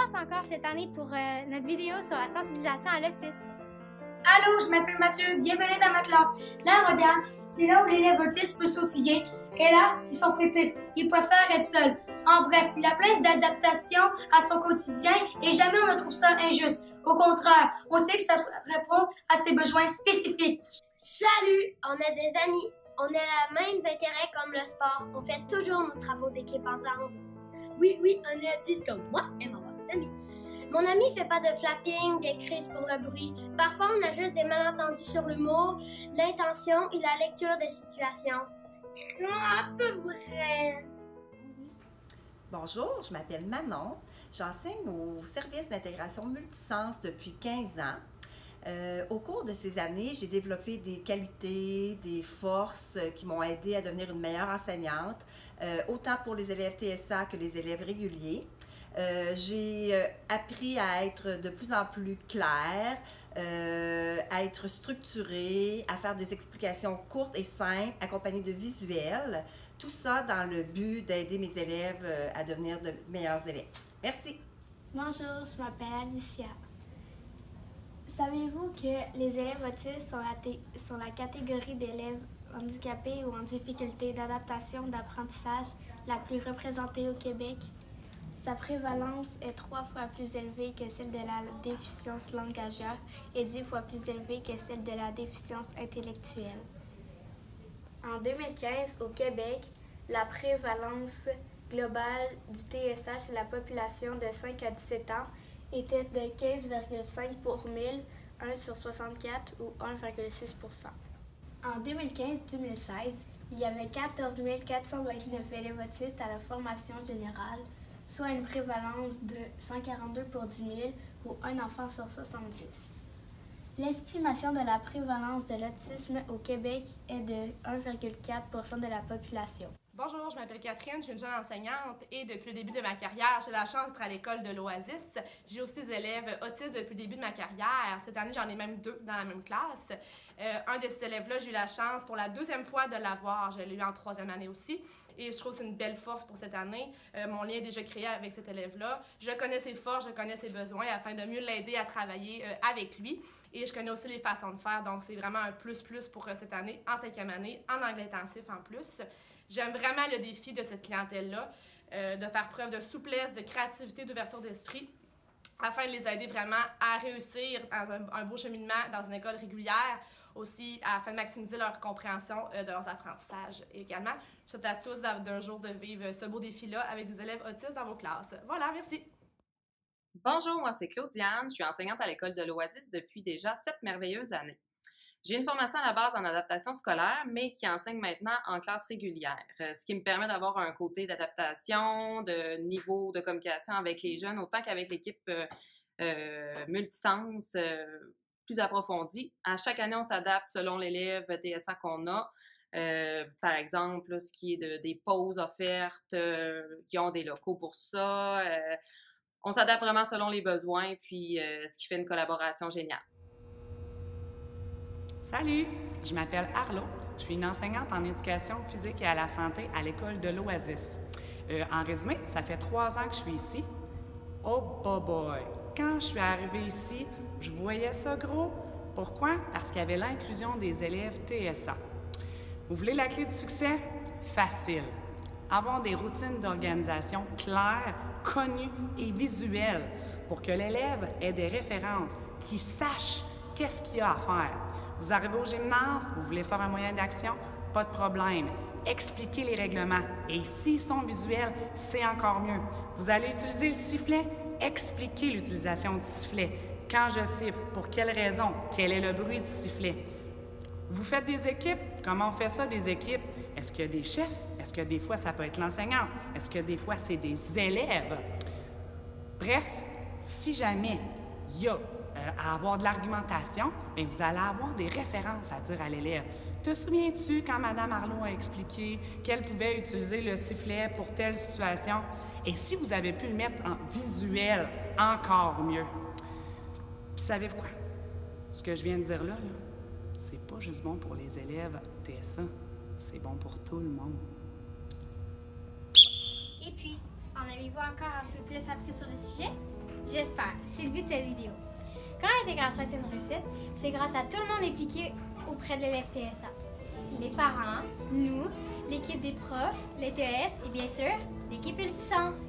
chance encore cette année pour notre vidéo sur la sensibilisation à l'autisme. Allô, je m'appelle Mathieu, bienvenue dans ma classe. Là, regarde, c'est là où l'élève autiste peut sautiller. Et là, c'est son pupitre. Il préfère être seul. En bref, il a plein d'adaptations à son quotidien et jamais on ne trouve ça injuste. Au contraire, on sait que ça répond à ses besoins spécifiques. Salut, on est des amis. On a les mêmes intérêts comme le sport. On fait toujours nos travaux d'équipe ensemble. Oui, un élève autiste comme moi aime avoir des amis. Mon ami fait pas de flapping, des crises pour le bruit. Parfois, on a juste des malentendus sur l'humour, l'intention et la lecture des situations. À peu vrai. Bonjour, je m'appelle Manon. J'enseigne au service d'intégration multisens depuis 15 ans. Au cours de ces années, j'ai développé des qualités, des forces qui m'ont aidé à devenir une meilleure enseignante, autant pour les élèves TSA que les élèves réguliers. J'ai appris à être de plus en plus claire, à être structurée, à faire des explications courtes et simples, accompagnées de visuels. Tout ça dans le but d'aider mes élèves à devenir de meilleurs élèves. Merci. Bonjour, je m'appelle Alicia. Savez-vous que les élèves autistes sont la catégorie d'élèves handicapés ou en difficulté d'adaptation d'apprentissage la plus représentée au Québec? Sa prévalence est 3 fois plus élevée que celle de la déficience langagière et 10 fois plus élevée que celle de la déficience intellectuelle. En 2015, au Québec, la prévalence globale du TSA chez la population de 5 à 17 ans était de 15,5 pour 1000, 1 sur 64 ou 1,6 %. En 2015-2016, il y avait 14 429 élèves autistes à la formation générale, soit une prévalence de 142 pour 10 000 ou un enfant sur 70. L'estimation de la prévalence de l'autisme au Québec est de 1,4 % de la population. Bonjour, je m'appelle Catherine, je suis une jeune enseignante et depuis le début de ma carrière, j'ai la chance d'être à l'école de l'Oasis. J'ai aussi des élèves autistes depuis le début de ma carrière. Cette année, j'en ai même 2 dans la même classe. Un de ces élèves-là, j'ai eu la chance pour la 2e fois de l'avoir. Je l'ai eu en 3e année aussi. Et je trouve que c'est une belle force pour cette année. Mon lien est déjà créé avec cet élève-là. Je connais ses forces, je connais ses besoins afin de mieux l'aider à travailler avec lui. Et je connais aussi les façons de faire. Donc, c'est vraiment un plus-plus pour cette année, en 5e année, en anglais intensif en plus. J'aime vraiment le défi de cette clientèle-là, de faire preuve de souplesse, de créativité, d'ouverture d'esprit, afin de les aider vraiment à réussir dans un beau cheminement dans une école régulière, aussi afin de maximiser leur compréhension de leurs apprentissages également. Je souhaite à tous d'un jour de vivre ce beau défi-là avec des élèves autistes dans vos classes. Voilà, merci! Bonjour, moi c'est Claudiane, je suis enseignante à l'école de l'Oasis depuis déjà 7 merveilleuses années. J'ai une formation à la base en adaptation scolaire, mais qui enseigne maintenant en classe régulière, ce qui me permet d'avoir un côté d'adaptation, de niveau de communication avec les jeunes, autant qu'avec l'équipe multisens plus approfondie. À chaque année, on s'adapte selon l'élève TSA qu'on a. Par exemple, là, ce qui est des pauses offertes, qui ont des locaux pour ça. On s'adapte vraiment selon les besoins, puis ce qui fait une collaboration géniale. Salut, je m'appelle Arlo. Je suis une enseignante en éducation physique et à la santé à l'école de l'Oasis. En résumé, ça fait 3 ans que je suis ici. Oh boy! Quand je suis arrivée ici, je voyais ça gros. Pourquoi? Parce qu'il y avait l'inclusion des élèves TSA. Vous voulez la clé du succès? Facile. Avoir des routines d'organisation claires, connues et visuelles pour que l'élève ait des références, qu'il sache qu'est-ce qu'il y a à faire. Vous arrivez au gymnase, vous voulez faire un moyen d'action, pas de problème. Expliquez les règlements. Et s'ils sont visuels, c'est encore mieux. Vous allez utiliser le sifflet, expliquez l'utilisation du sifflet. Quand je siffle, pour quelle raison? Quel est le bruit du sifflet? Vous faites des équipes? Comment on fait ça, des équipes? Est-ce qu'il y a des chefs? Est-ce que des fois, ça peut être l'enseignant? Est-ce que des fois, c'est des élèves? Bref, si jamais il y a à avoir de l'argumentation, bien, vous allez avoir des références à dire à l'élève. Te souviens-tu quand Mme Arlo a expliqué qu'elle pouvait utiliser le sifflet pour telle situation? Et si vous avez pu le mettre en visuel, encore mieux. Puis savez-vous quoi? Ce que je viens de dire là, c'est pas juste bon pour les élèves TSA, c'est bon pour tout le monde. Et puis, en avez-vous encore un peu plus appris sur le sujet? J'espère. C'est le but de cette vidéo. Quand l'intégration est une réussite, c'est grâce à tout le monde impliqué auprès de l'élève TSA. Les parents, nous, l'équipe des profs, les TES et bien sûr, l'équipe multisens.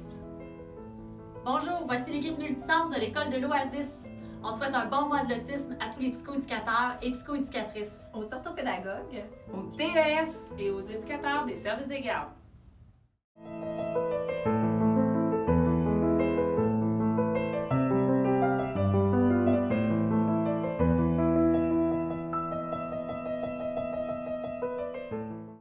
Bonjour, voici l'équipe multisens de l'école de l'Oasis. On souhaite un bon mois de l'autisme à tous les psychoéducateurs et psychoéducatrices. Aux orthopédagogues, Aux TES et aux éducateurs des services des gardes.